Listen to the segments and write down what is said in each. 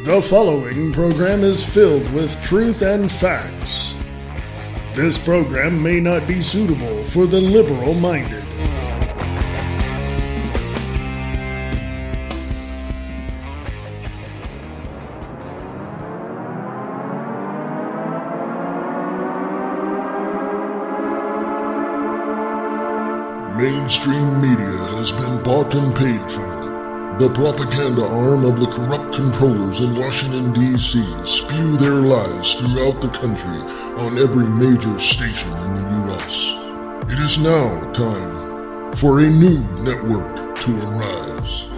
The following program is filled with truth and facts. This program may not be suitable for the liberal-minded. Mainstream media has been bought and paid for. The propaganda arm of the corrupt controllers in Washington, D.C. spew their lies throughout the country on every major station in the U.S. It is now time for a new network to arise.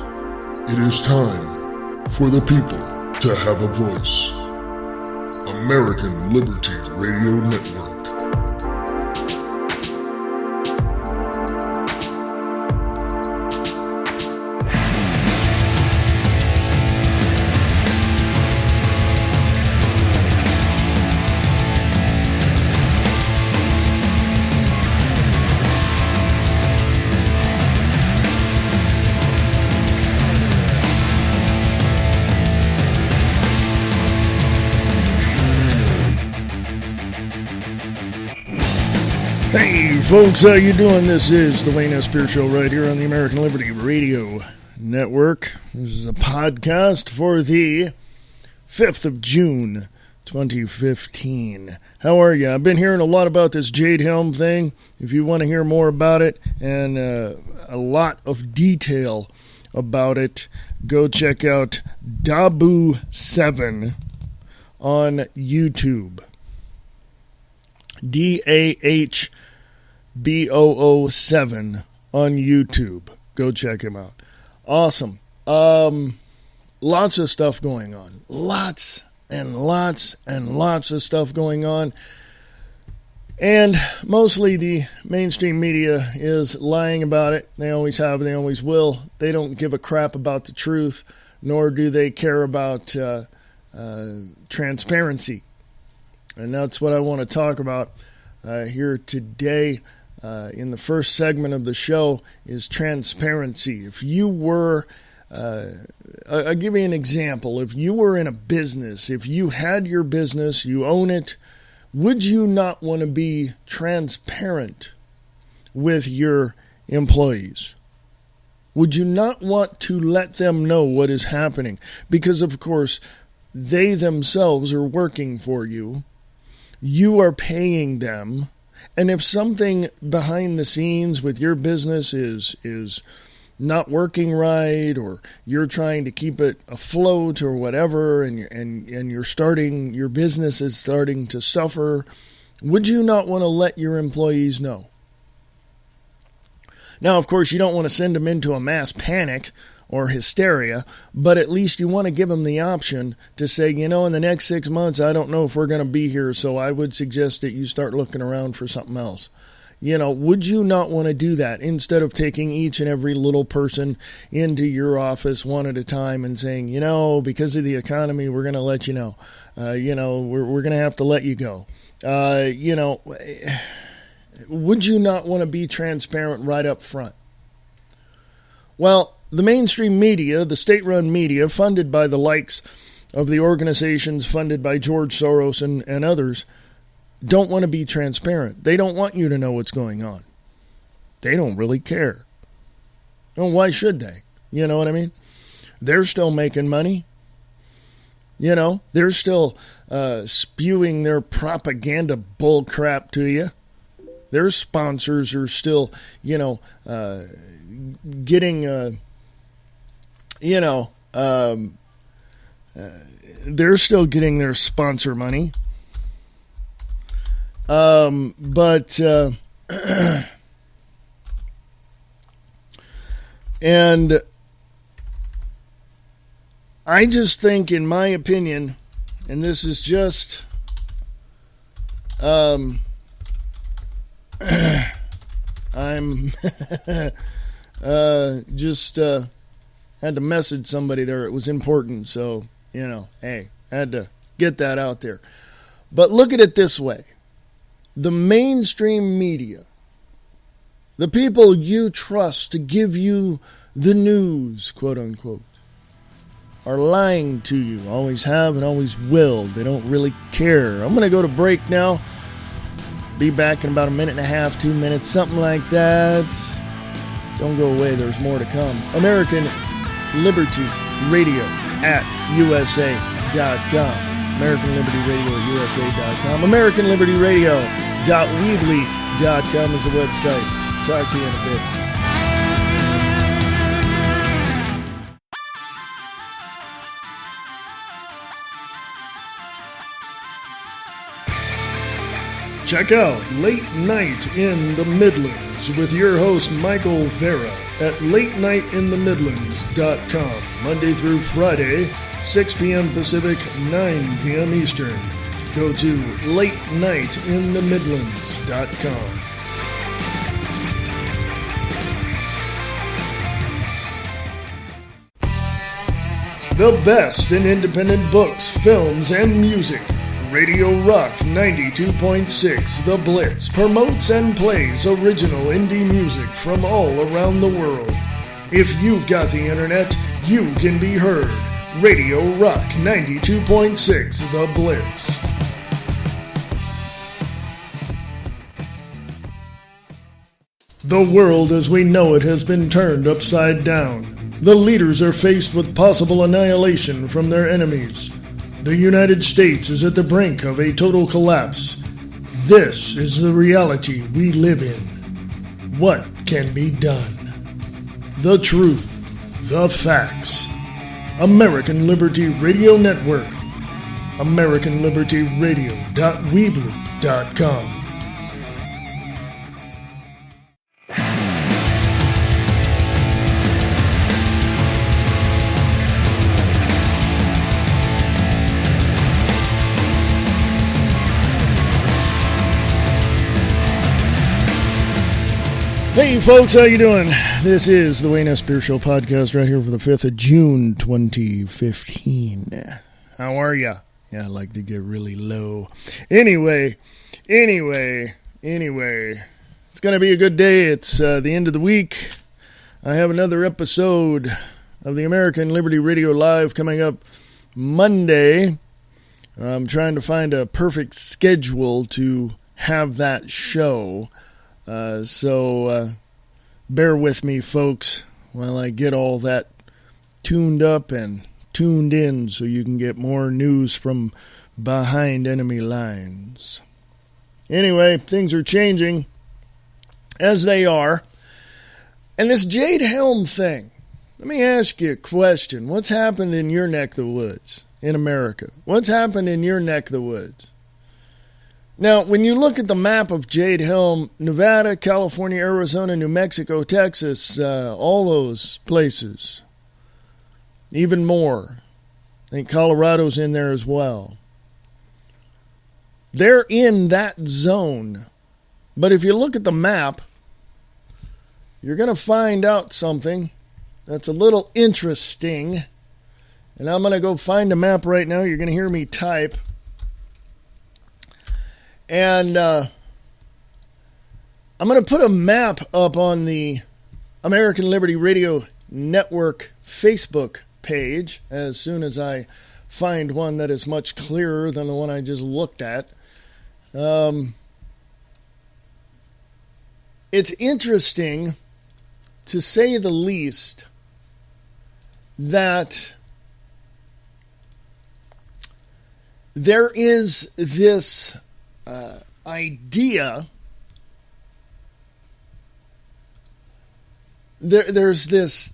It is time for the people to have a voice. American Liberty Radio Network. Hey folks, how you doing? This is the Wayne S. Pierce Show right here on the American Liberty Radio Network. This is a podcast for the 5th of June, 2015. How are you? I've been hearing a lot about this Jade Helm thing. If you want to hear more about it and a lot of detail about it, go check out Dabu7 on YouTube. DAHBOO7 on YouTube. Go check him out. Awesome. Lots of stuff going on. Lots and lots and lots of stuff going on. And mostly the mainstream media is lying about it. They always have, they always will. They don't give a crap about the truth, nor do they care about transparency. And that's what I want to talk about here today in the first segment of the show is transparency. If you were, I'll give you an example. If you were in a business, if you had your business, you own it, would you not want to be transparent with your employees? Would you not want to let them know what is happening? Because, of course, they themselves are working for you. You are paying them, and if something behind the scenes with your business is not working right, or you're trying to keep it afloat or whatever, and your business is starting to suffer, would you not want to let your employees know? Now, of course, you don't want to send them into a mass panic or hysteria, but at least you want to give them the option to say, in the next 6 months, I don't know if we're going to be here, so I would suggest that you start looking around for something else. Would you not want to do that instead of taking each and every little person into your office one at a time and saying, because of the economy, we're going to let you know. We're going to have to let you go. Would you not want to be transparent right up front? Well, the mainstream media, the state-run media, funded by the likes of the organizations funded by George Soros and others, don't want to be transparent. They don't want you to know what's going on. They don't really care. Well, why should they? You know what I mean? They're still making money. They're still spewing their propaganda bullcrap to you. Their sponsors are still, getting... they're still getting their sponsor money. And I just think, in my opinion, and this is just, I'm just had to message somebody there. It was important, so hey, I had to get that out there. But look at it this way: the mainstream media, the people you trust to give you the news, quote unquote, are lying to you. Always have and always will. They don't really care. I'm going to go to break now. Be back in about a minute and a half, 2 minutes, something like that. Don't go away. There's more to come. American Liberty Radio at USA.com. American Liberty Radio at USA.com. AmericanLibertyRadio.weebly.com is the website. Talk to you in a bit. Check out Late Night in the Midlands with your host Michael Vera at LateNightInTheMidlands.com, Monday through Friday, 6 p.m. Pacific, 9 p.m. Eastern. Go to LateNightInTheMidlands.com. The best in independent books, films, and music. Radio Rock 92.6 The Blitz promotes and plays original indie music from all around the world. If you've got the internet, you can be heard. Radio Rock 92.6 The Blitz. The world as we know it has been turned upside down. The leaders are faced with possible annihilation from their enemies. The United States is at the brink of a total collapse. This is the reality we live in. What can be done? The truth. The facts. American Liberty Radio Network. AmericanLibertyRadio.weebly.com. Hey folks, how you doing? This is the Wayne S. Beer Show podcast right here for the 5th of June, 2015. How are ya? Yeah, I like to get really low. Anyway, it's going to be a good day. It's the end of the week. I have another episode of the American Liberty Radio Live coming up Monday. I'm trying to find a perfect schedule to have that show. So bear with me, folks, while I get all that tuned up and tuned in so you can get more news from behind enemy lines. Anyway, things are changing, as they are. And this Jade Helm thing, let me ask you a question. What's happened in your neck of the woods in America? What's happened in your neck of the woods? Now, when you look at the map of Jade Helm, Nevada, California, Arizona, New Mexico, Texas, all those places, even more. I think Colorado's in there as well. They're in that zone. But if you look at the map, you're going to find out something that's a little interesting. And I'm going to go find a map right now. You're going to hear me type. And I'm going to put a map up on the American Liberty Radio Network Facebook page as soon as I find one that is much clearer than the one I just looked at. It's interesting, to say the least, that there is this idea, there's this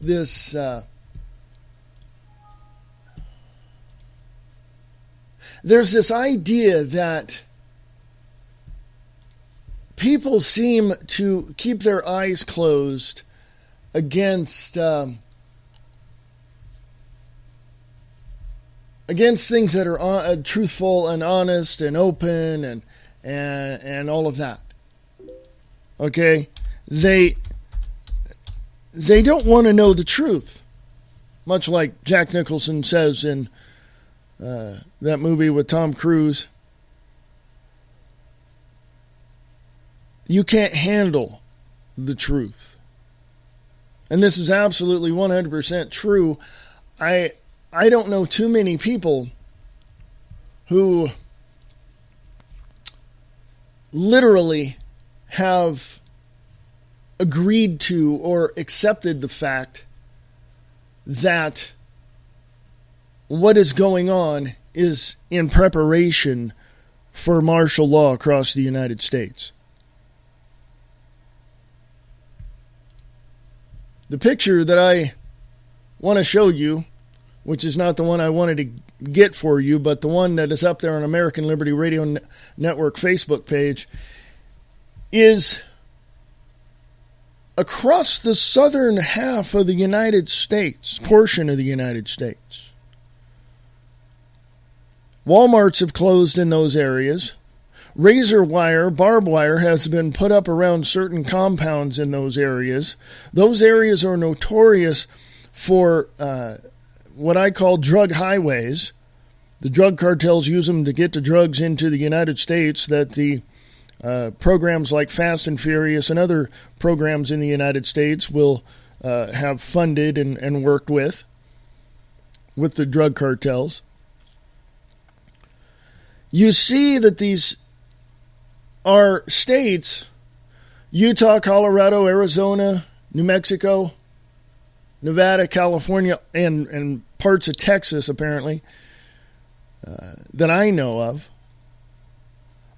idea that people seem to keep their eyes closed against things that are truthful and honest and open and all of that. Okay? They don't want to know the truth. Much like Jack Nicholson says in that movie with Tom Cruise. You can't handle the truth. And this is absolutely 100% true. I I don't know too many people who literally have agreed to or accepted the fact that what is going on is in preparation for martial law across the United States. The picture that I want to show you, which is not the one I wanted to get for you, but the one that is up there on American Liberty Radio Network Facebook page, is across the southern half of the United States, portion of the United States. Walmarts have closed in those areas. Razor wire, barbed wire has been put up around certain compounds in those areas. Those areas are notorious for what I call drug highways. The drug cartels use them to get the drugs into the United States that the programs like Fast and Furious and other programs in the United States will have funded and worked with the drug cartels. You see that these are states, Utah, Colorado, Arizona, New Mexico, Nevada, California, and parts of Texas, apparently, that I know of,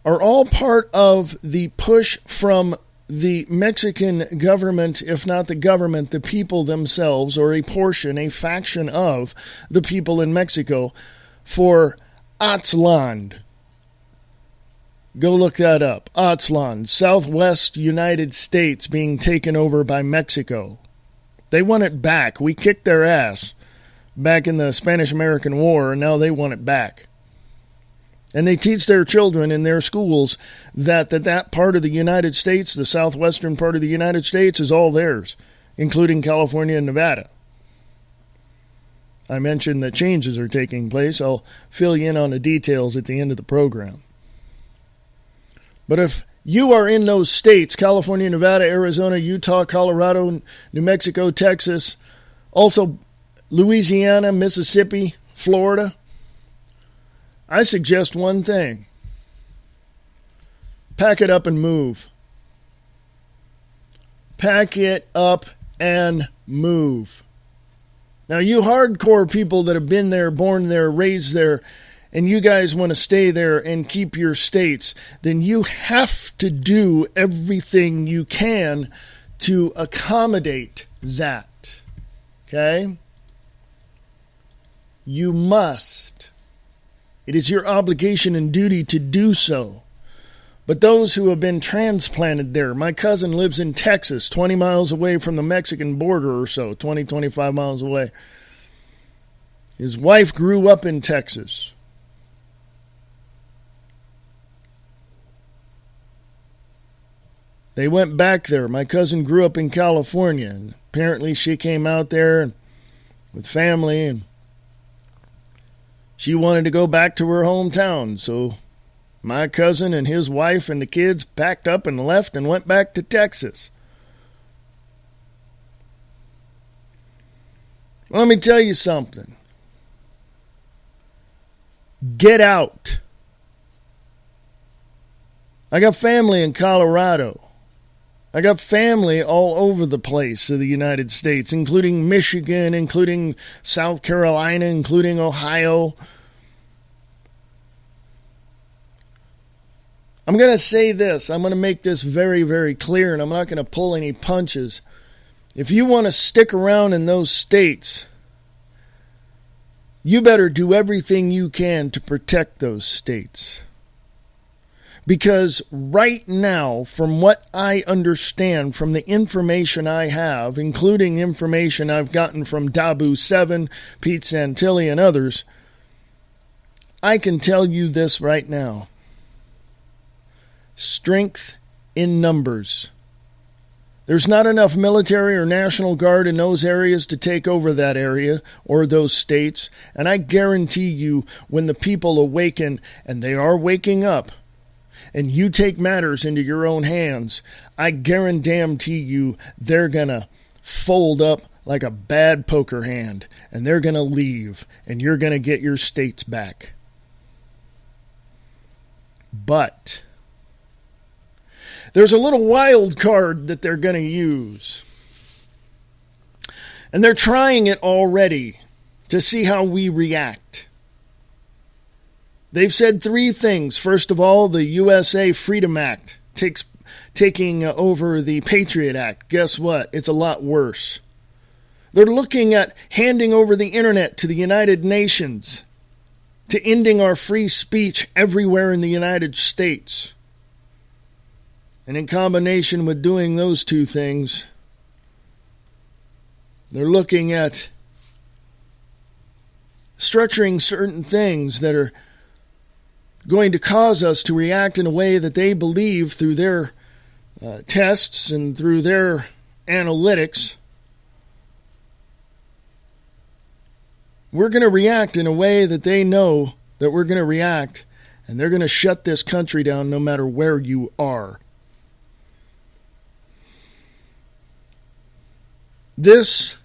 are all part of the push from the Mexican government, if not the government, the people themselves, or a portion, a faction of the people in Mexico, for Aztlan. Go look that up. Aztlan, Southwest United States being taken over by Mexico. They want it back. We kicked their ass back in the Spanish-American War, and now they want it back. And they teach their children in their schools that part of the United States, the southwestern part of the United States, is all theirs, including California and Nevada. I mentioned that changes are taking place. I'll fill you in on the details at the end of the program. But if you are in those states, California, Nevada, Arizona, Utah, Colorado, New Mexico, Texas, also Louisiana, Mississippi, Florida, I suggest one thing. Pack it up and move. Pack it up and move. Now, you hardcore people that have been there, born there, raised there, and you guys want to stay there and keep your states, then you have to do everything you can to accommodate that. Okay? You must. It is your obligation and duty to do so. But those who have been transplanted there, my cousin lives in Texas, 20 miles away from the Mexican border or so, 20, 25 miles away. His wife grew up in Texas. They went back there. My cousin grew up in California. And apparently she came out there with family, and she wanted to go back to her hometown. So my cousin and his wife and the kids packed up and left and went back to Texas. Let me tell you something. Get out. I got family in Colorado. I got family all over the place of the United States, including Michigan, including South Carolina, including Ohio. I'm going to say this. I'm going to make this very, very clear, and I'm not going to pull any punches. If you want to stick around in those states, you better do everything you can to protect those states. Because right now, from what I understand, from the information I have, including information I've gotten from Dabu 7, Pete Santilli, and others, I can tell you this right now. Strength in numbers. There's not enough military or National Guard in those areas to take over that area or those states. And I guarantee you, when the people awaken, and they are waking up, and you take matters into your own hands, I guarantee you they're going to fold up like a bad poker hand, and they're going to leave, and you're going to get your states back. But there's a little wild card that they're going to use. And they're trying it already to see how we react. They've said three things. First of all, the USA Freedom Act taking over the Patriot Act. Guess what? It's a lot worse. They're looking at handing over the internet to the United Nations, to ending our free speech everywhere in the United States. And in combination with doing those two things, they're looking at structuring certain things that are going to cause us to react in a way that they believe through their tests and through their analytics. We're going to react in a way that they know that we're going to react, and they're going to shut this country down no matter where you are. This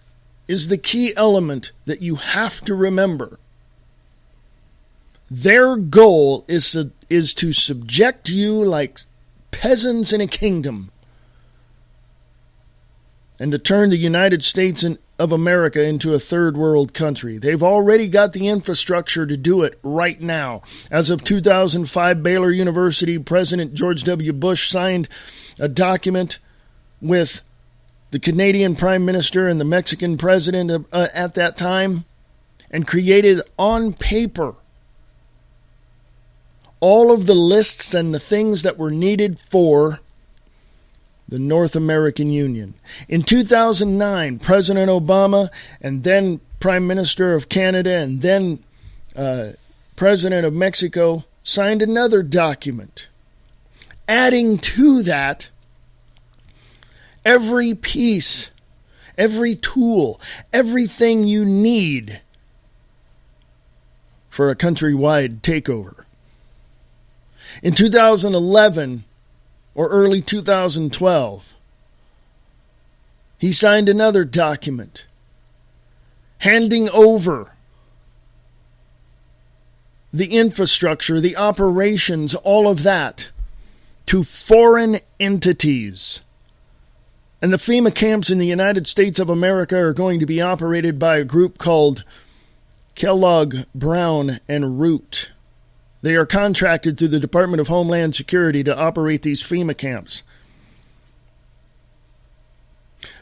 is the key element that you have to remember. Their goal is to subject you like peasants in a kingdom and to turn the United States of America into a third world country. They've already got the infrastructure to do it right now. As of 2005, Baylor University President George W. Bush signed a document with the Canadian Prime Minister and the Mexican President at that time, and created on paper all of the lists and the things that were needed for the North American Union. In 2009, President Obama and then Prime Minister of Canada and then President of Mexico signed another document, adding to that every piece, every tool, everything you need for a countrywide takeover. In 2011 or early 2012, he signed another document handing over the infrastructure, the operations, all of that to foreign entities. And the FEMA camps in the United States of America are going to be operated by a group called Kellogg, Brown, and Root. They are contracted through the Department of Homeland Security to operate these FEMA camps.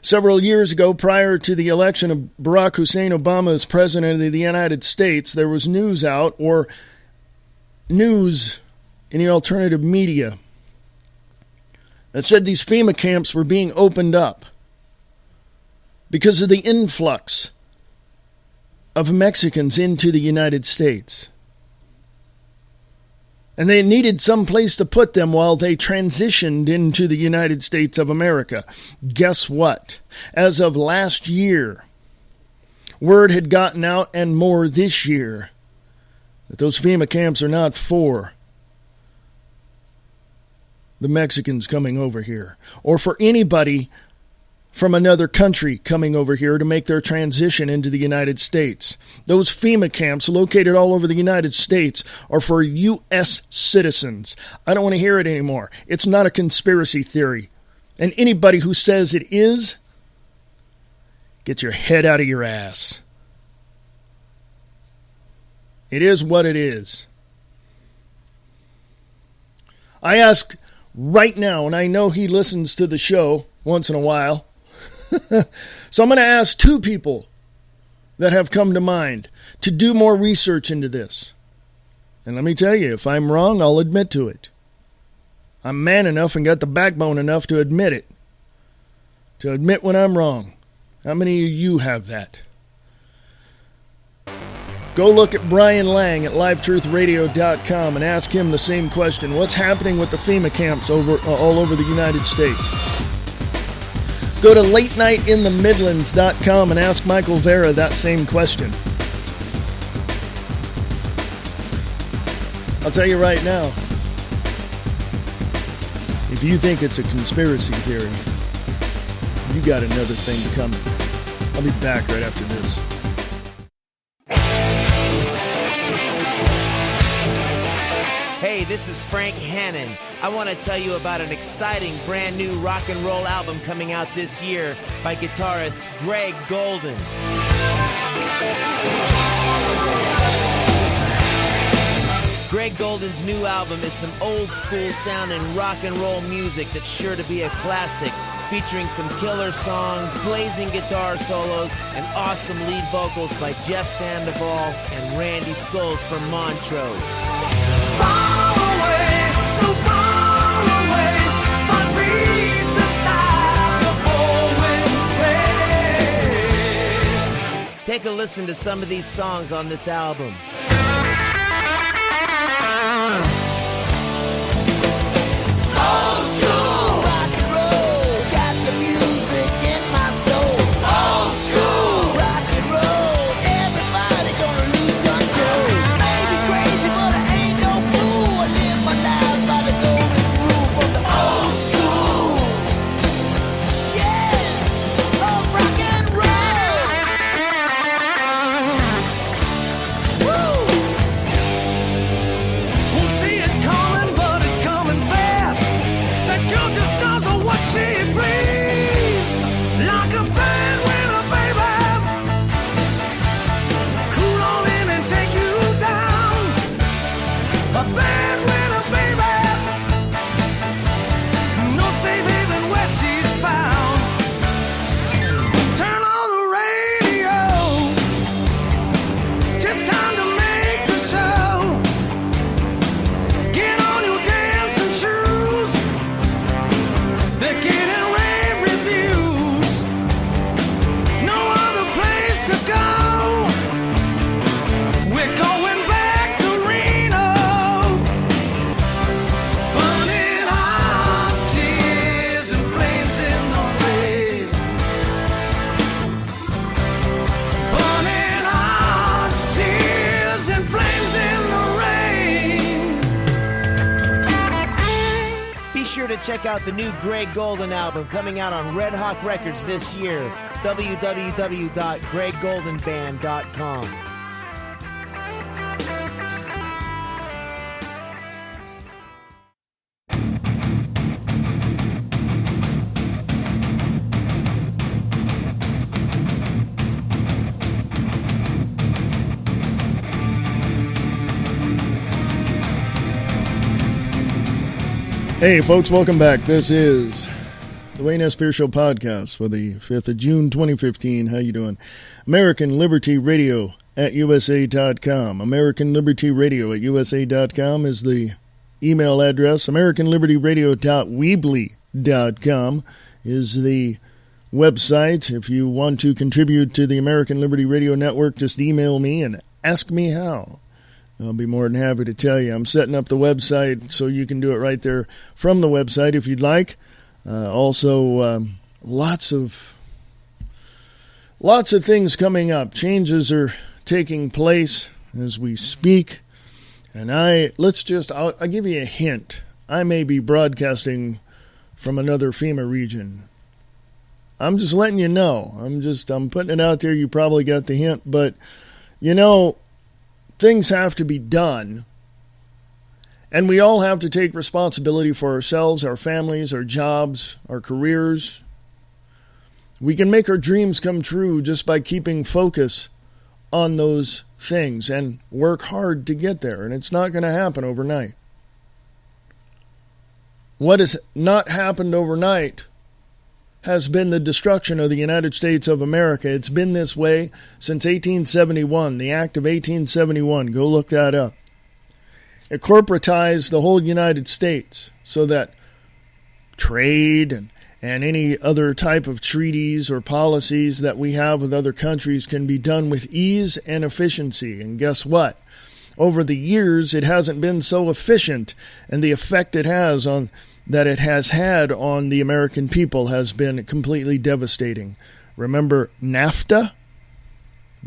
Several years ago, prior to the election of Barack Hussein Obama as President of the United States, there was news out, or news in the alternative media, that said these FEMA camps were being opened up because of the influx of Mexicans into the United States. And they needed some place to put them while they transitioned into the United States of America. Guess what? As of last year, word had gotten out, and more this year, that those FEMA camps are not for the Mexicans coming over here, or for anybody from another country coming over here to make their transition into the United States. Those FEMA camps located all over the United States are for U.S. citizens. I don't want to hear it anymore. It's not a conspiracy theory. And anybody who says it is, get your head out of your ass. It is what it is. I ask right now, and I know he listens to the show once in a while, so I'm going to ask two people that have come to mind to do more research into this. And let me tell you, if I'm wrong, I'll admit to it. I'm man enough and got the backbone enough to admit it. To admit when I'm wrong. How many of you have that? Go look at Brian Lang at LiveTruthRadio.com and ask him the same question. What's happening with the FEMA camps all over the United States? Go to LateNightInTheMidlands.com and ask Michael Vera that same question. I'll tell you right now, if you think it's a conspiracy theory, you got another thing coming. I'll be back right after this. Hey, this is Frank Hannon. I want to tell you about an exciting brand new rock and roll album coming out this year by guitarist Greg Golden. Greg Golden's new album is some old school sounding rock and roll music that's sure to be a classic, featuring some killer songs, blazing guitar solos, and awesome lead vocals by Jeff Sandoval and Randy Scholes from Montrose. Far away, so far away, for peace inside the four winds play. Take a listen to some of these songs on this album. Old school rock and roll, got the music in my soul. Old school rock and roll, everybody gonna lose control. Maybe crazy, but I ain't no fool. I live my life by the golden rule from the old school. Yeah, of rock and roll. Woo! Won't see it coming, but it's coming fast. That girl just does what she please. Like a bad winner, baby. Cool on in and take you down. A bad winner, baby. No safe haven where she's found. Turn on the radio. Just time to make the show. Get on your dancing shoes. They're getting rave reviews. No other place to go. We're going back to Reno. Burning hearts, tears, and flames in the rain. Burning hearts, tears, and flames in the rain. Be sure to check out the new Greg Golden album coming out on Red Hawk Records this year. www.greggoldenband.com. Hey, folks, welcome back. This is the Wayne S. Pierce Show podcast for the 5th of June, 2015. How you doing? American Liberty Radio at USA.com. American Liberty Radio at USA.com is the email address. AmericanLibertyRadio.weebly.com is the website. If you want to contribute to the American Liberty Radio Network, just email me and ask me how. I'll be more than happy to tell you. I'm setting up the website so you can do it right there from the website if you'd like. Also, lots of things coming up. Changes are taking place as we speak. And I'll give you a hint. I may be broadcasting from another FEMA region. I'm just letting you know. I'm putting it out there. You probably got the hint, but things have to be done, and we all have to take responsibility for ourselves, our families, our jobs, our careers. We can make our dreams come true just by keeping focus on those things and work hard to get there, and it's not going to happen overnight. What has not happened overnight has been the destruction of the United States of America. It's been this way since 1871, the Act of 1871. Go look that up. It corporatized the whole United States so that trade and any other type of treaties or policies that we have with other countries can be done with ease and efficiency. And guess what? Over the years, it hasn't been so efficient, and the effect it has had on the American people has been completely devastating. Remember NAFTA?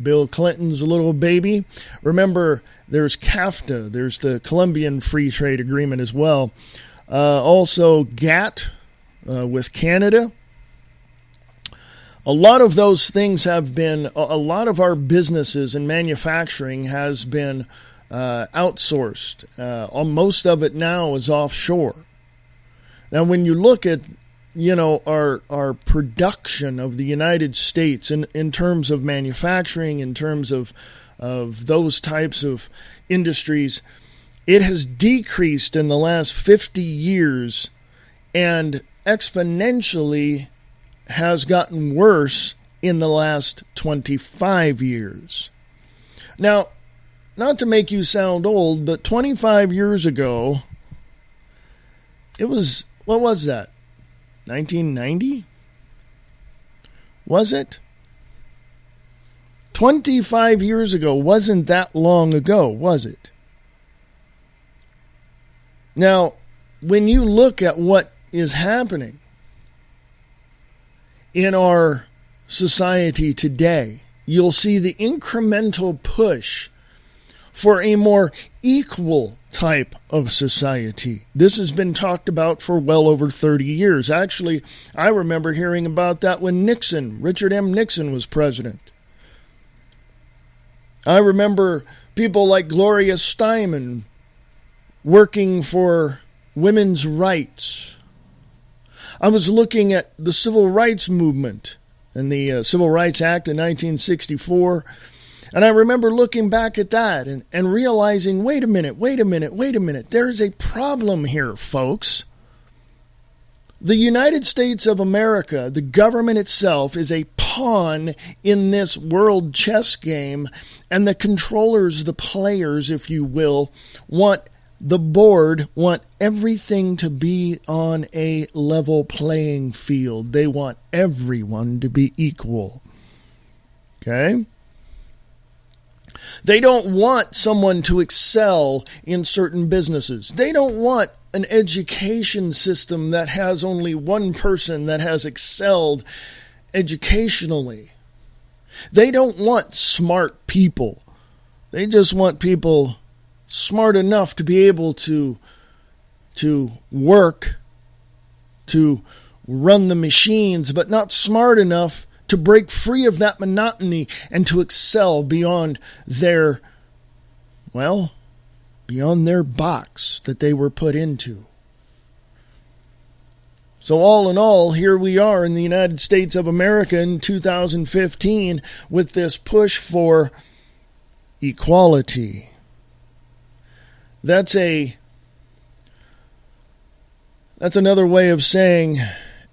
Bill Clinton's little baby. Remember, there's CAFTA. There's the Colombian Free Trade Agreement as well. Also GATT with Canada. A lot of those things have been, a lot of our businesses and manufacturing has been outsourced. Most of it now is offshore. Now, when you look at, our production of the United States in terms of manufacturing, in terms of those types of industries, it has decreased in the last 50 years and exponentially has gotten worse in the last 25 years. Now, not to make you sound old, but 25 years ago, it was, what was that? 1990? Was it? 25 years ago wasn't that long ago, was it? Now, when you look at what is happening in our society today, you'll see the incremental push for a more equal type of society. This has been talked about for well over 30 years. Actually, I remember hearing about that when Richard M. Nixon was president. I remember people like Gloria Steinem working for women's rights. I was looking at the Civil Rights Movement and the Civil Rights Act in 1964, and I remember looking back at that and realizing, wait a minute, there's a problem here, folks. The United States of America, the government itself, is a pawn in this world chess game, and the controllers, the players, if you will, want everything to be on a level playing field. They want everyone to be equal. Okay? They don't want someone to excel in certain businesses. They don't want an education system that has only one person that has excelled educationally. They don't want smart people. They just want people smart enough to be able to work, to run the machines, but not smart enough to break free of that monotony and to excel beyond their box that they were put into. So all in all, here we are in the United States of America in 2015 with this push for equality. That's another way of saying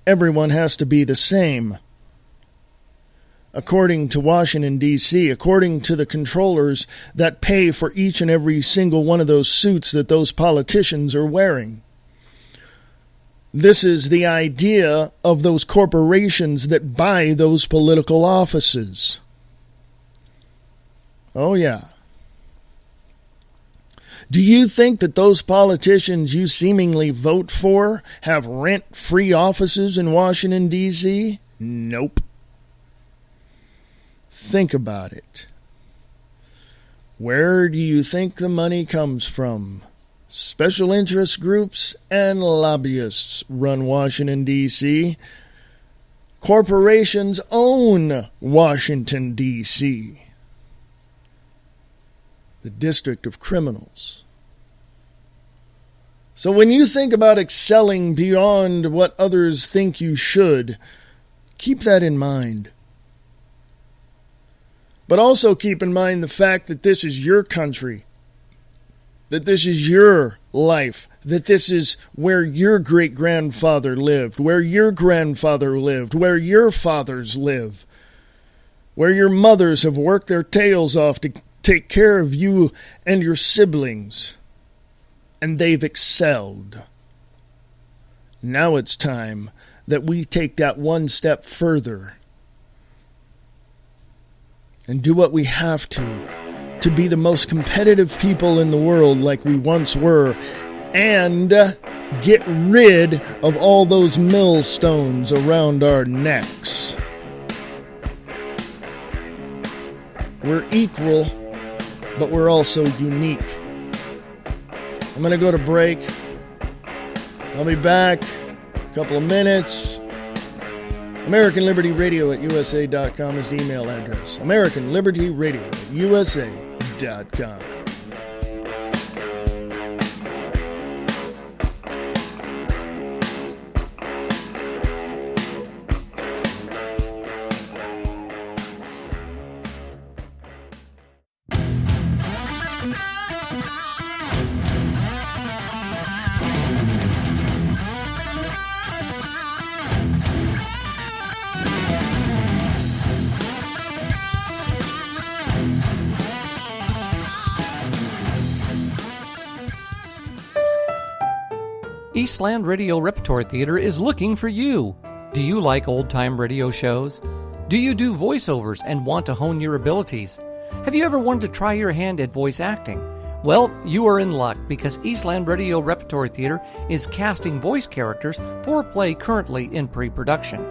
everyone has to be the same. According to Washington, D.C., according to the controllers that pay for each and every single one of those suits that those politicians are wearing. This is the idea of those corporations that buy those political offices. Oh, yeah. Do you think that those politicians you seemingly vote for have rent-free offices in Washington, D.C.? Nope. Think about it. Where do you think the money comes from? Special interest groups and lobbyists run Washington, D.C. Corporations own Washington, D.C. The District of Criminals. So when you think about excelling beyond what others think you should, keep that in mind. But also keep in mind the fact that this is your country, that this is your life, that this is where your great-grandfather lived, where your grandfather lived, where your fathers live, where your mothers have worked their tails off to take care of you and your siblings, and they've excelled. Now it's time that we take that one step further and do what we have to be the most competitive people in the world like we once were, and get rid of all those millstones around our necks. We're equal, but we're also unique. I'm going to go to break. I'll be back in a couple of minutes. AmericanLibertyRadio at USA.com is the email address. AmericanLibertyRadio at USA.com. Eastland Radio Repertory Theater is looking for you. Do you like old-time radio shows? Do you do voiceovers and want to hone your abilities? Have you ever wanted to try your hand at voice acting? Well, you are in luck because Eastland Radio Repertory Theater is casting voice characters for a play currently in pre-production.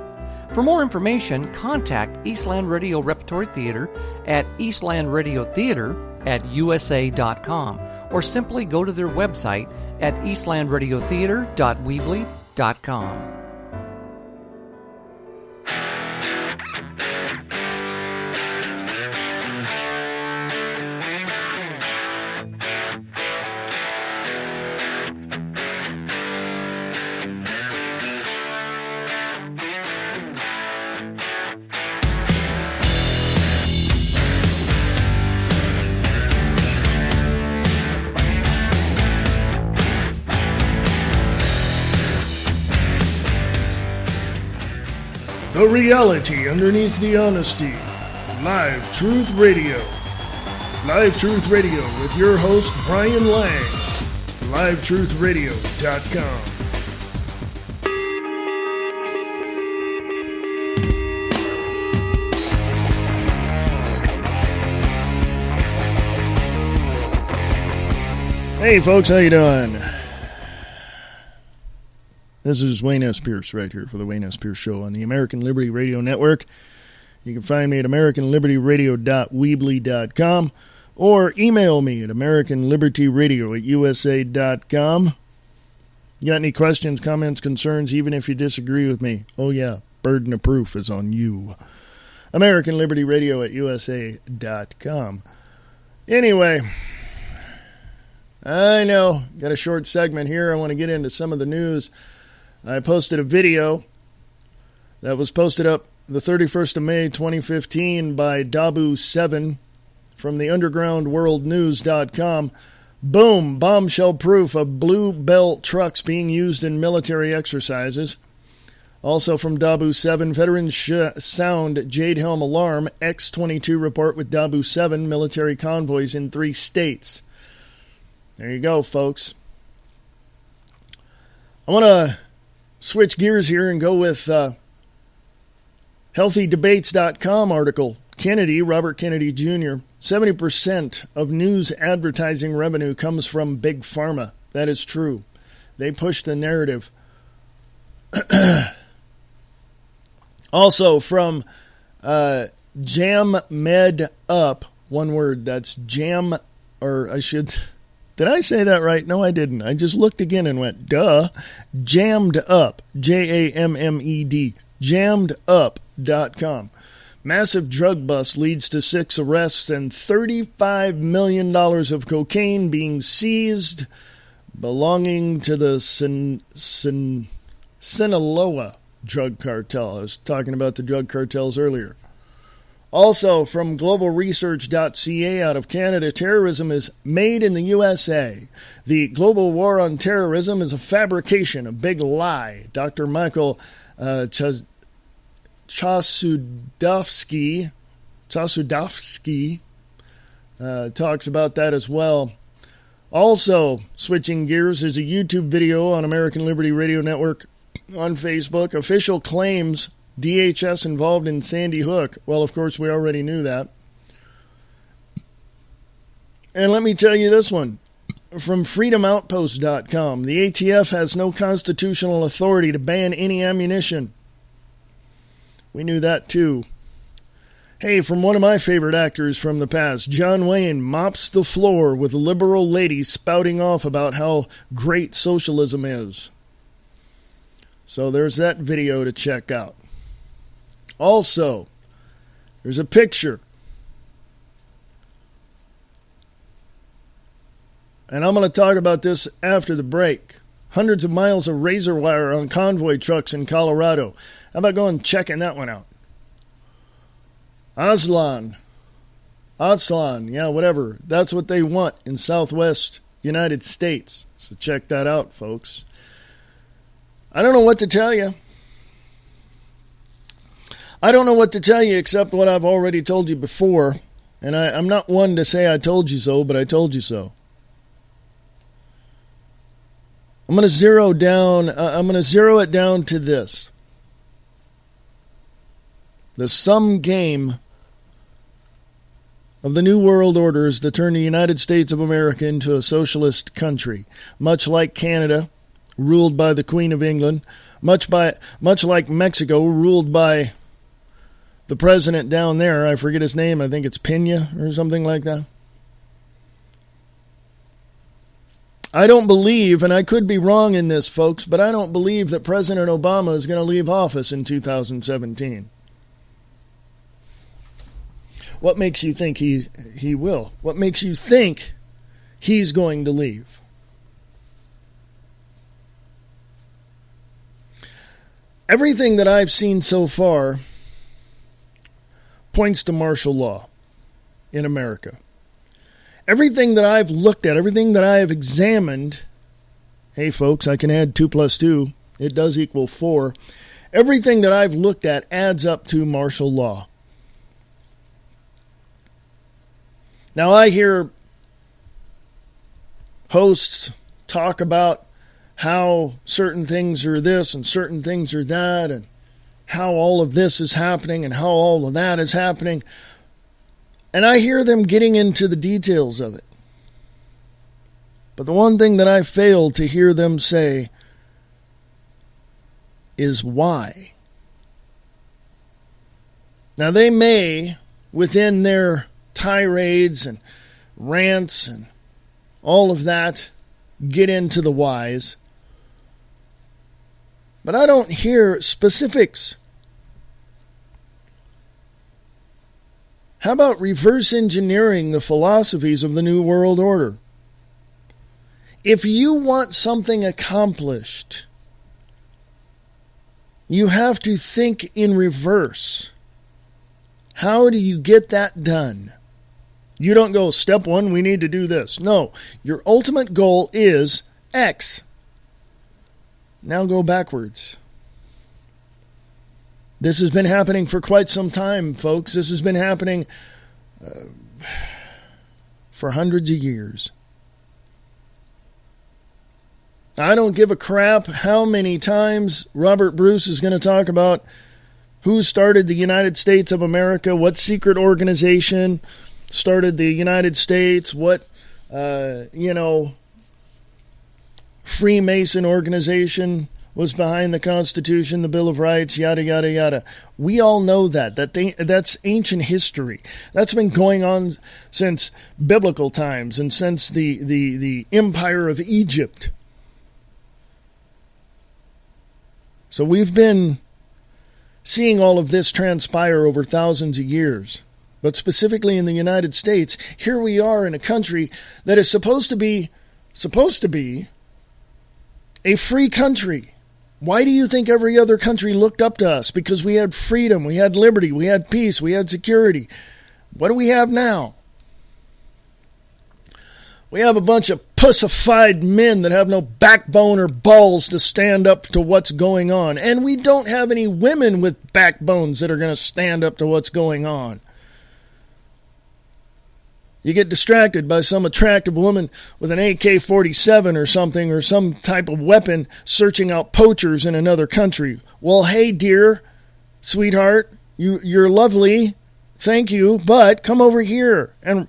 For more information, contact Eastland Radio Repertory Theater at eastlandradiotheater@usa.com or simply go to their website at eastlandradiotheater.weebly.com. The reality underneath the honesty. Live Truth Radio. Live Truth Radio with your host, Brian Lang. LiveTruthRadio.com. Hey folks, how you doing? This is Wayne S. Pierce right here for the Wayne S. Pierce Show on the American Liberty Radio Network. You can find me at AmericanLibertyRadio.weebly.com or email me at AmericanLibertyRadio@USA.com. You got any questions, comments, concerns, even if you disagree with me? Oh yeah, burden of proof is on you. AmericanLibertyRadio@USA.com. Anyway, I know, got a short segment here. I want to get into some of the news. I posted a video that was posted up the 31st of May, 2015 by Dabu7 from the undergroundworldnews.com. Boom! Bombshell proof of Blue Belt trucks being used in military exercises. Also from Dabu7, Veterans Sound Jade Helm Alarm, X-22 report with Dabu7 military convoys in 3 states. There you go, folks. I want to switch gears here and go with HealthyDebates.com article. Kennedy, Robert Kennedy Jr., 70% of news advertising revenue comes from Big Pharma. That is true. They push the narrative. Also from Jam Med Up, one word, that's jam, or I should... Did I say that right? No, I didn't. I just looked again and went, duh. Jammed Up. Jammed. JammedUp.com. Massive drug bust leads to 6 arrests and $35 million of cocaine being seized belonging to the Sinaloa drug cartel. I was talking about the drug cartels earlier. Also, from globalresearch.ca out of Canada, terrorism is made in the USA. The global war on terrorism is a fabrication, a big lie. Dr. Michael Chasudovsky talks about that as well. Also, switching gears, there's a YouTube video on American Liberty Radio Network on Facebook. Official claims DHS involved in Sandy Hook. Well, of course, we already knew that. And let me tell you this one. From freedomoutpost.com. The ATF has no constitutional authority to ban any ammunition. We knew that too. Hey, from one of my favorite actors from the past, John Wayne mops the floor with liberal ladies spouting off about how great socialism is. So there's that video to check out. Also, there's a picture. And I'm going to talk about this after the break. Hundreds of miles of razor wire on convoy trucks in Colorado. How about going and checking that one out? Aslan, yeah, whatever. That's what they want in Southwest United States. So check that out, folks. I don't know what to tell you. I don't know what to tell you except what I've already told you before. And I'm not one to say I told you so, but I told you so. I'm going to zero it down to this. The sum game of the New World Order is to turn the United States of America into a socialist country, much like Canada, ruled by the Queen of England, much like Mexico, ruled by the president down there. I forget his name. I think it's Pena or something like that. I don't believe, and I could be wrong in this, folks, but I don't believe that President Obama is going to leave office in 2017. What makes you think he will? What makes you think he's going to leave? Everything that I've seen so far points to martial law in America. Everything that I've looked at, everything that I have examined, hey folks, I can add 2 plus 2. It does equal 4. Everything that I've looked at adds up to martial law. Now I hear hosts talk about how certain things are this and certain things are that, and how all of this is happening and how all of that is happening. And I hear them getting into the details of it. But the one thing that I fail to hear them say is why. Now they may, within their tirades and rants and all of that, get into the whys. But I don't hear specifics. How about reverse engineering the philosophies of the New World Order? If you want something accomplished, you have to think in reverse. How do you get that done? You don't go, step 1, we need to do this. No, your ultimate goal is X. Now go backwards. This has been happening for quite some time, folks. This has been happening for hundreds of years. I don't give a crap how many times Robert Bruce is going to talk about who started the United States of America, what secret organization started the United States, what, Freemason organization was behind the Constitution, the Bill of Rights, yada, yada, yada. We all know that. That's ancient history. That's been going on since biblical times and since the Empire of Egypt. So we've been seeing all of this transpire over thousands of years. But specifically in the United States, here we are in a country that is supposed to be a free country. Why do you think every other country looked up to us? Because we had freedom, we had liberty, we had peace, we had security. What do we have now? We have a bunch of pussified men that have no backbone or balls to stand up to what's going on. And we don't have any women with backbones that are going to stand up to what's going on. You get distracted by some attractive woman with an AK-47 or something, or some type of weapon searching out poachers in another country. Well, hey, dear, sweetheart, you're lovely, thank you, but come over here and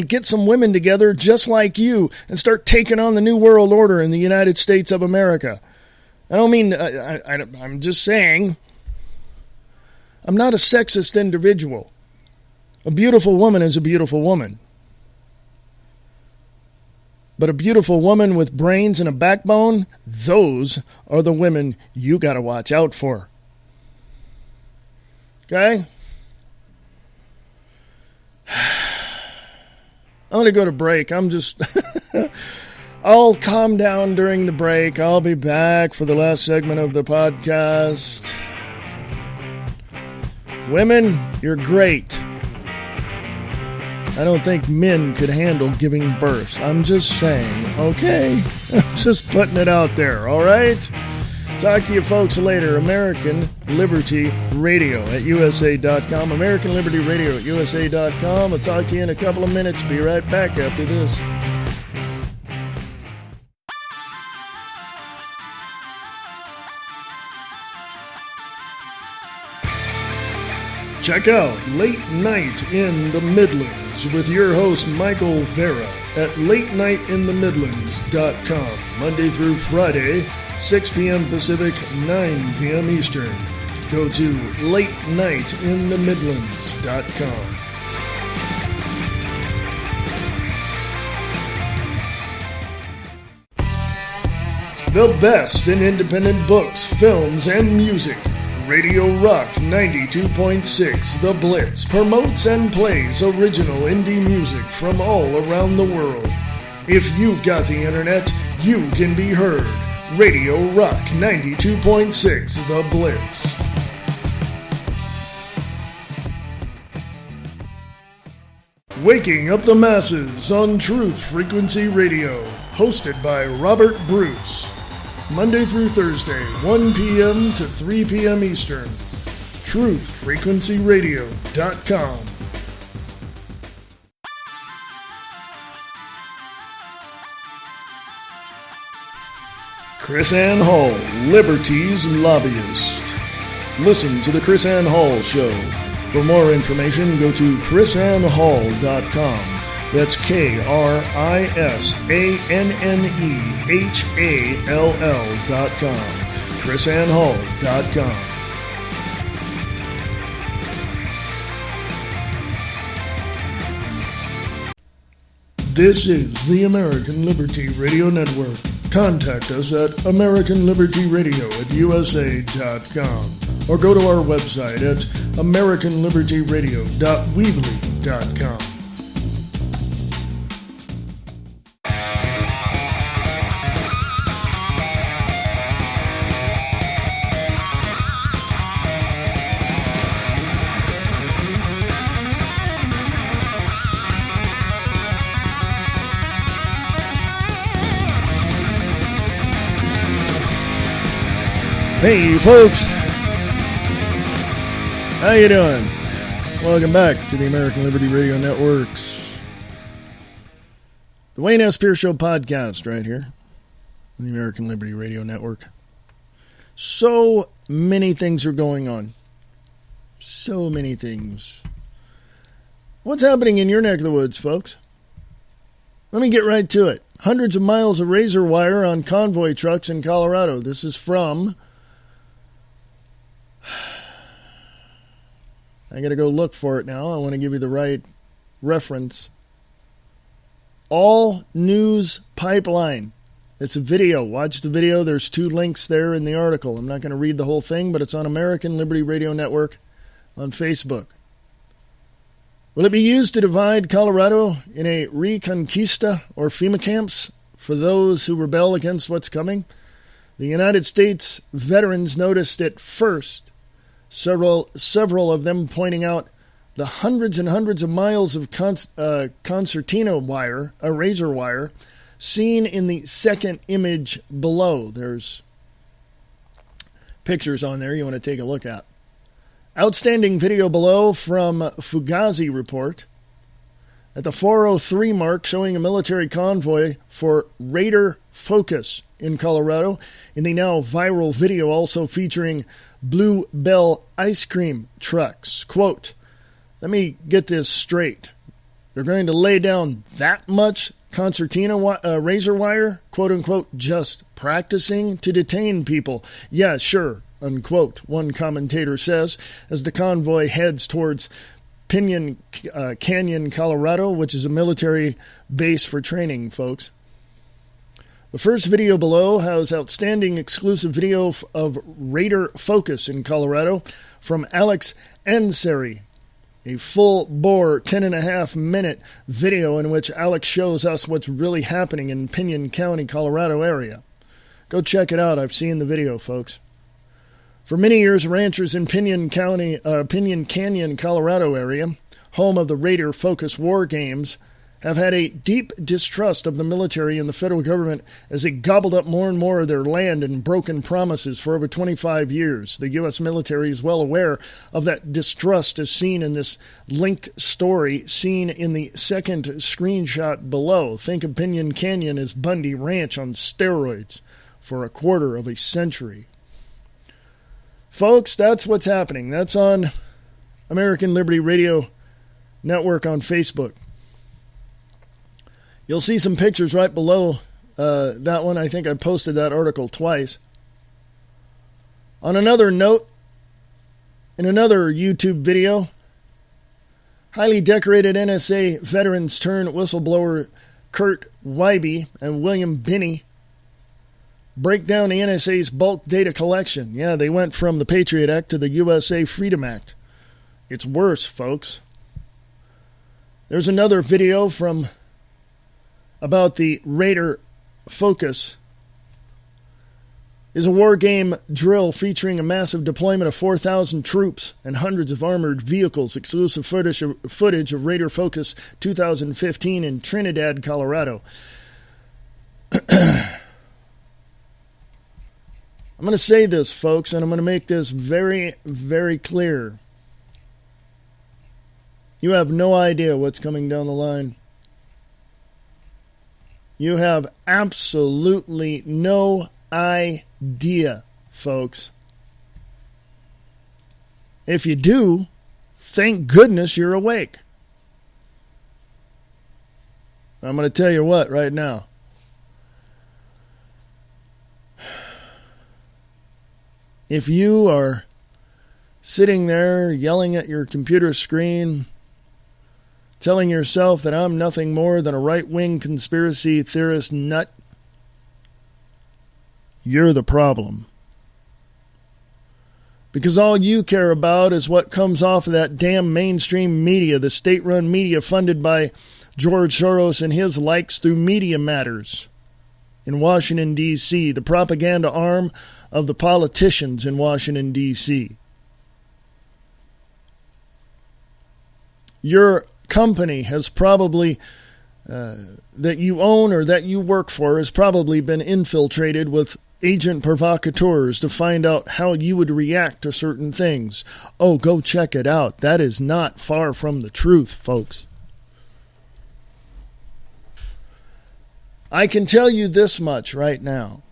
get some women together just like you and start taking on the New World Order in the United States of America. I don't mean, I'm just saying, I'm not a sexist individual. A beautiful woman is a beautiful woman. But a beautiful woman with brains and a backbone, those are the women you got to watch out for. Okay? I'm going to go to break. I'll calm down during the break. I'll be back for the last segment of the podcast. Women, you're great. I don't think men could handle giving birth. I'm just saying, okay? Just putting it out there, all right? Talk to you folks later. American Liberty Radio at USA.com. American Liberty Radio at USA.com. I'll talk to you in a couple of minutes. Be right back after this. Check out Late Night in the Midlands with your host Michael Vera at LateNightInTheMidlands.com. Monday through Friday, 6 p.m. Pacific, 9 p.m. Eastern. Go to LateNightInTheMidlands.com. The best in independent books, films, and music. Radio Rock 92.6 The Blitz promotes and plays original indie music from all around the world. If you've got the internet, you can be heard. Radio Rock 92.6 The Blitz. Waking Up the Masses on Truth Frequency Radio, hosted by Robert Bruce. Monday through Thursday, 1 p.m. to 3 p.m. Eastern. TruthFrequencyRadio.com. Chris Ann Hall, Liberty's Lobbyist. Listen to The Chris Ann Hall Show. For more information, go to chrisannhall.com. That's KrisAnnehall.com. chrisannhall.com. This is the American Liberty Radio Network. Contact us at AmericanLibertyRadio@USA.com or go to our website at AmericanLibertyRadio.weebly.com. Hey folks, how you doing? Welcome back to the American Liberty Radio Network's The Wayne S. Pierce Show podcast right here on the American Liberty Radio Network. So many things are going on. So many things. What's happening in your neck of the woods, folks? Let me get right to it. Hundreds of miles of razor wire on convoy trucks in Colorado. This is from... I got to go look for it now. I want to give you the right reference. All News Pipeline. It's a video. Watch the video. There's 2 links there in the article. I'm not going to read the whole thing, but it's on American Liberty Radio Network on Facebook. Will it be used to divide Colorado in a Reconquista or FEMA camps for those who rebel against what's coming? The United States veterans noticed it first. Several of them pointing out the hundreds and hundreds of miles of concertina wire, razor wire, seen in the second image below. There's pictures on there you want to take a look at. Outstanding video below from Fugazi Report. At the 403 mark, showing a military convoy for Raider Focus in Colorado. In the now viral video also featuring Blue Bell ice cream trucks. Quote, let me get this straight. They're going to lay down that much concertina razor wire, quote unquote, just practicing to detain people. Yeah, sure, unquote, one commentator says, as the convoy heads towards Pinyon Canyon, Colorado, which is a military base for training, folks. The first video below has outstanding exclusive video of Raider Focus in Colorado from Alex Ansari. A full-bore 10.5-minute video in which Alex shows us what's really happening in Piñon County, Colorado area. Go check it out. I've seen the video, folks. For many years, ranchers in Piñon Canyon, Colorado area, home of the Raider Focus War Games, have had a deep distrust of the military and the federal government as they gobbled up more and more of their land and broken promises for over 25 years. The U.S. military is well aware of that distrust as seen in this linked story seen in the second screenshot below. Think of Piñon Canyon as Bundy Ranch on steroids for a quarter of a century. Folks, that's what's happening. That's on American Liberty Radio Network on Facebook. You'll see some pictures right below that one. I think I posted that article twice. On another note, in another YouTube video, highly decorated NSA veterans turned whistleblower Kurt Wybe and William Binney break down the NSA's bulk data collection. Yeah, they went from the Patriot Act to the USA Freedom Act. It's worse, folks. There's another video about the Raider Focus. Is a war game drill featuring a massive deployment of 4,000 troops and hundreds of armored vehicles. Exclusive footage of Raider Focus 2015 in Trinidad, Colorado. I'm going to say this, folks, and I'm going to make this very, very clear. You have no idea what's coming down the line. You have absolutely no idea, folks. If you do, thank goodness you're awake. I'm going to tell you what right now. If you are sitting there yelling at your computer screen, telling yourself that I'm nothing more than a right-wing conspiracy theorist nut, you're the problem. Because all you care about is what comes off of that damn mainstream media, the state-run media funded by George Soros and his likes through Media Matters in Washington, D.C., the propaganda arm of the politicians in Washington, D.C. Your company has probably, that you own or that you work for, has probably been infiltrated with agent provocateurs to find out how you would react to certain things. Oh, go check it out. That is not far from the truth, folks. I can tell you this much right now.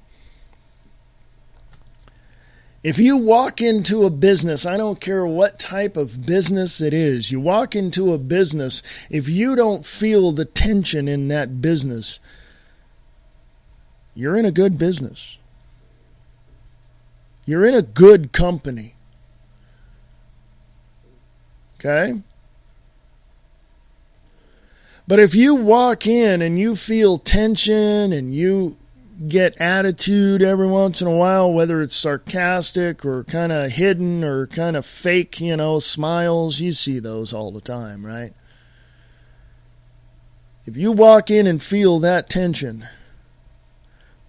If you walk into a business, I don't care what type of business it is, you walk into a business, if you don't feel the tension in that business, you're in a good business. You're in a good company. Okay? But if you walk in and you feel tension and you get attitude every once in a while, whether it's sarcastic or kind of hidden or kind of fake, smiles, you see those all the time, right? If you walk in and feel that tension,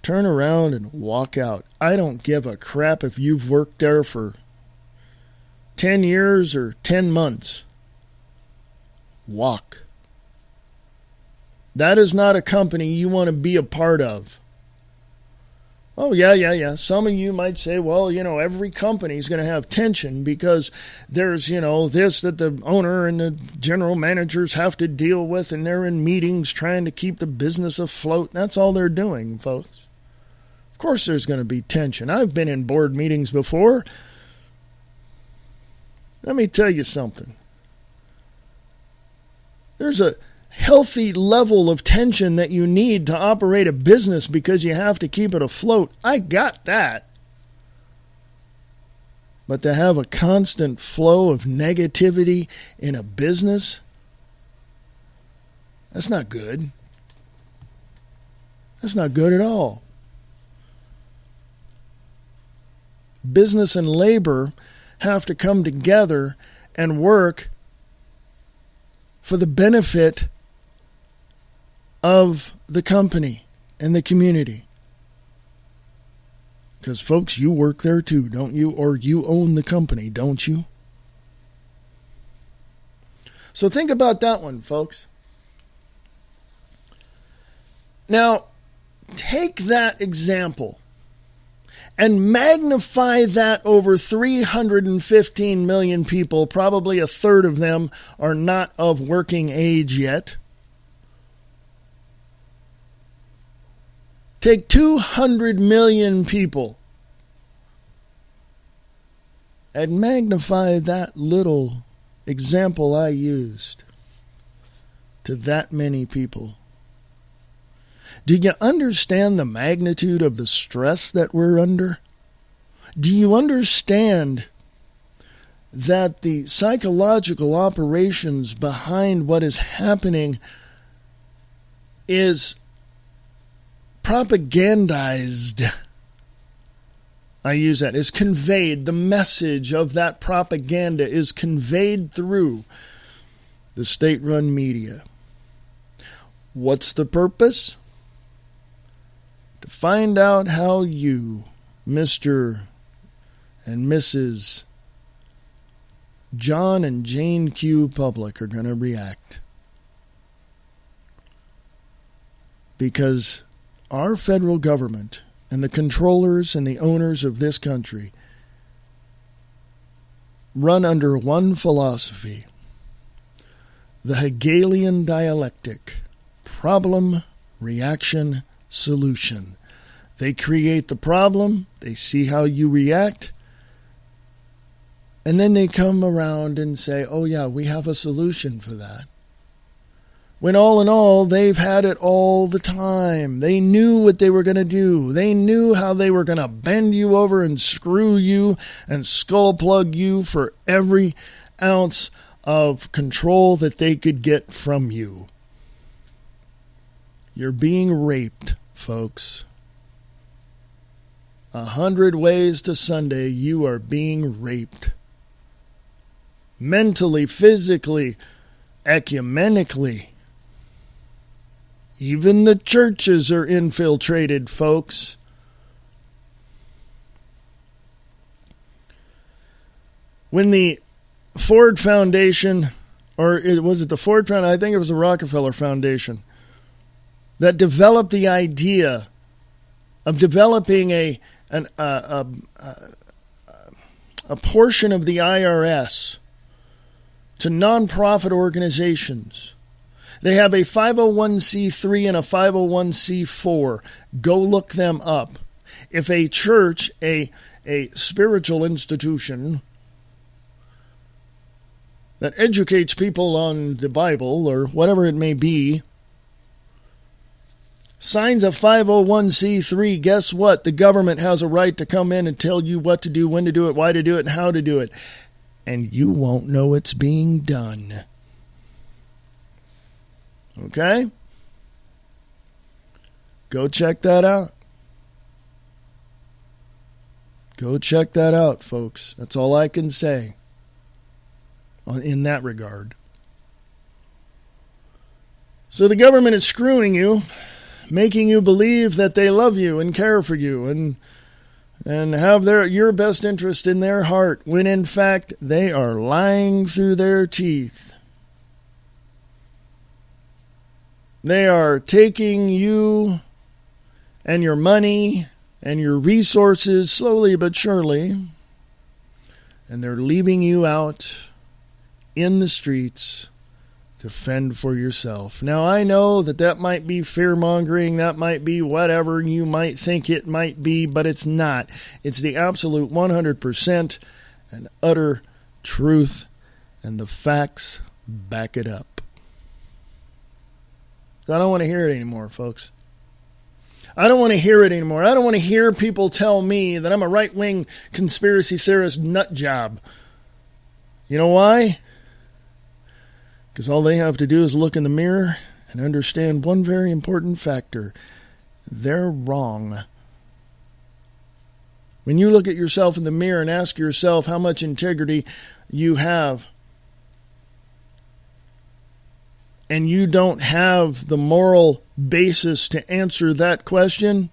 turn around and walk out. I don't give a crap if you've worked there for 10 years or 10 months. Walk. That is not a company you want to be a part of. Oh, yeah. Some of you might say, well, every company is going to have tension because there's, this that the owner and the general managers have to deal with, and they're in meetings trying to keep the business afloat. That's all they're doing, folks. Of course there's going to be tension. I've been in board meetings before. Let me tell you something. There's a healthy level of tension that you need to operate a business because you have to keep it afloat. I got that. But to have a constant flow of negativity in a business, that's not good. That's not good at all. Business and labor have to come together and work for the benefit of the company and the community. Because, folks, you work there too, don't you? Or you own the company, don't you? So think about that one, folks. Now, take that example and magnify that over 315 million people. Probably a third of them are not of working age yet. Take 200 million people and magnify that little example I used to that many people. Do you understand the magnitude of the stress that we're under? Do you understand that the psychological operations behind what is happening is propagandized? I use that, is conveyed. The message of that propaganda is conveyed through the state-run media. What's the purpose? To find out how you, Mr. and Mrs. John and Jane Q. Public, are going to react. Because our federal government and the controllers and the owners of this country run under one philosophy: the Hegelian dialectic, problem, reaction, solution. They create the problem, they see how you react, and then they come around and say, oh yeah, we have a solution for that. When all in all, they've had it all the time. They knew what they were going to do. They knew how they were going to bend you over and screw you and skull plug you for every ounce of control that they could get from you. You're being raped, folks. 100 ways to Sunday, you are being raped. Mentally, physically, ecumenically. Even the churches are infiltrated, folks. When the Ford Foundation, or was it the Ford Foundation? I think it was the Rockefeller Foundation, that developed the idea of developing a portion of the IRS to nonprofit organizations. They have a 501c3 and a 501c4. Go look them up. If a church, a spiritual institution that educates people on the Bible or whatever it may be, signs a 501c3, guess what? The government has a right to come in and tell you what to do, when to do it, why to do it, and how to do it. And you won't know it's being done. Okay? Go check that out. Go check that out, folks. That's all I can say in that regard. So the government is screwing you, making you believe that they love you and care for you and have your best interest in their heart, when in fact they are lying through their teeth. They are taking you and your money and your resources slowly but surely, and they're leaving you out in the streets to fend for yourself. Now, I know that might be fear-mongering, that might be whatever you might think it might be, but it's not. It's the absolute 100% and utter truth, and the facts back it up. I don't want to hear it anymore, folks. I don't want to hear it anymore. I don't want to hear people tell me that I'm a right-wing conspiracy theorist nut job. You know why? Because all they have to do is look in the mirror and understand one very important factor. they're wrong. When you look at yourself in the mirror and ask yourself how much integrity you have, and you don't have the moral basis to answer that question,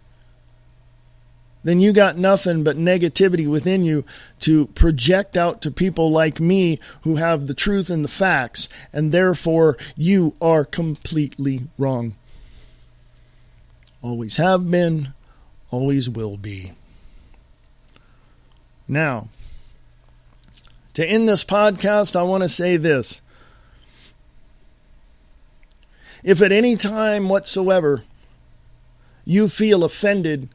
then you got nothing but negativity within you to project out to people like me who have the truth and the facts, and therefore you are completely wrong. Always have been, always will be. Now, to end this podcast, I want to say this. If at any time whatsoever you feel offended,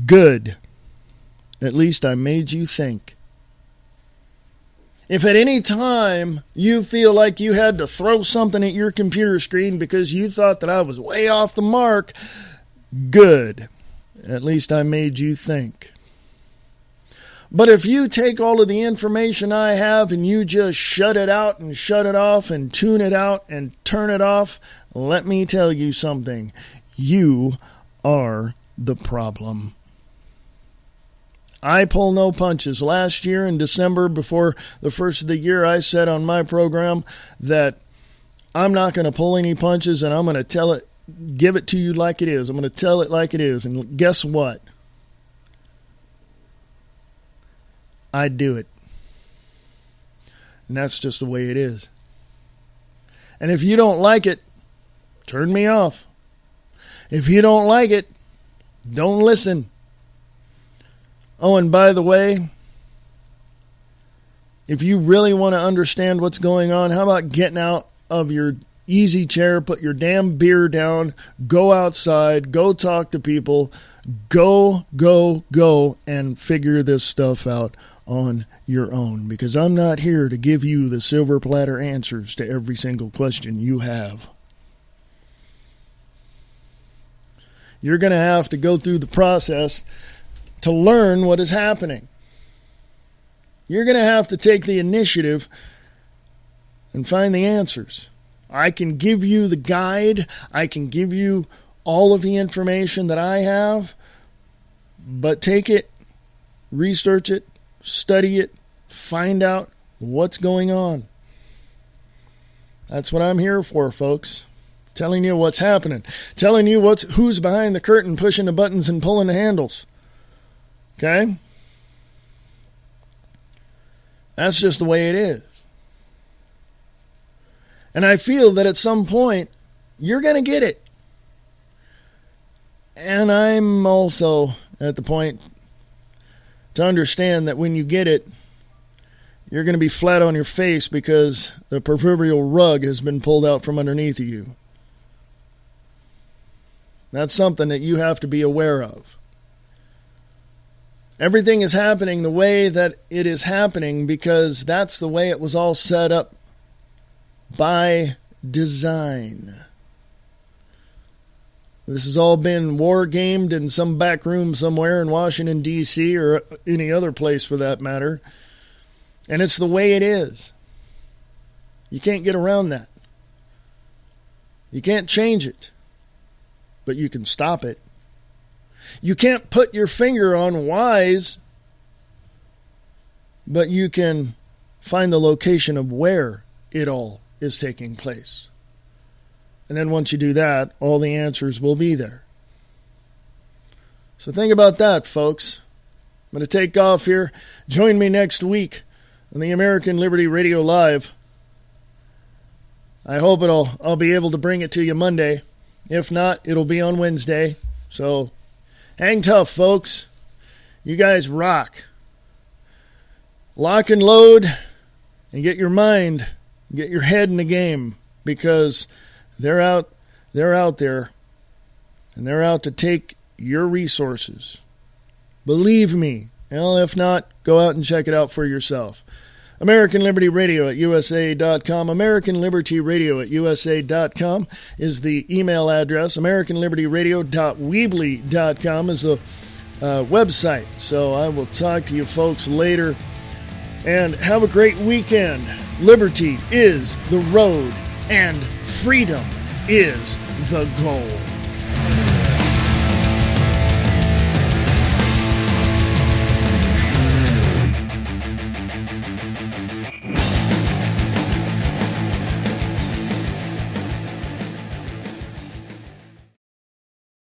good. At least I made you think. If at any time you feel like you had to throw something at your computer screen because you thought that I was way off the mark, good. At least I made you think. But if you take all of the information I have and you just shut it out and shut it off and tune it out and turn it off, let me tell you something. You are the problem. I pull no punches. Last year in December, before the first of the year, I said on my program that I'm not going to pull any punches and I'm going to give it to you like it is. I'm going to tell it like it is. And guess what? I do it. And that's just the way it is. And if you don't like it, turn me off. If you don't like it, don't listen. Oh, and by the way, if you really want to understand what's going on, how about getting out of your easy chair, put your damn beer down, go outside, go talk to people, go, and figure this stuff out on your own. Because I'm not here to give you the silver platter answers to every single question you have. You're going to have to go through the process to learn what is happening. You're going to have to take the initiative and find the answers. I can give you the guide. I can give you all of the information that I have. But take it, research it, study it, find out what's going on. That's what I'm here for, folks. Telling you what's happening. Telling you who's behind the curtain, pushing the buttons and pulling the handles. Okay? That's just the way it is. And I feel that at some point, you're going to get it. And I'm also at the point to understand that when you get it, you're going to be flat on your face because the proverbial rug has been pulled out from underneath you. That's something that you have to be aware of. Everything is happening the way that it is happening because that's the way it was all set up by design. This has all been war-gamed in some back room somewhere in Washington, D.C., or any other place for that matter. And it's the way it is. You can't get around that. You can't change it. But you can stop it. You can't put your finger on whys, but you can find the location of where it all is taking place. And then once you do that, all the answers will be there. So think about that, folks. I'm going to take off here. Join me next week on the American Liberty Radio Live. I hope I'll be able to bring it to you Monday. If not, it'll be on Wednesday. So hang tough, folks. You guys rock. Lock and load and get your mind, get your head in the game, because they're out there, and they're out to take your resources. Believe me. Well, if not, go out and check it out for yourself. American Liberty Radio at USA.com. American Liberty Radio at USA.com is the email address. AmericanLibertyRadio.weebly.com is the website. So I will talk to you folks later. And have a great weekend. Liberty is the road, and freedom is the goal.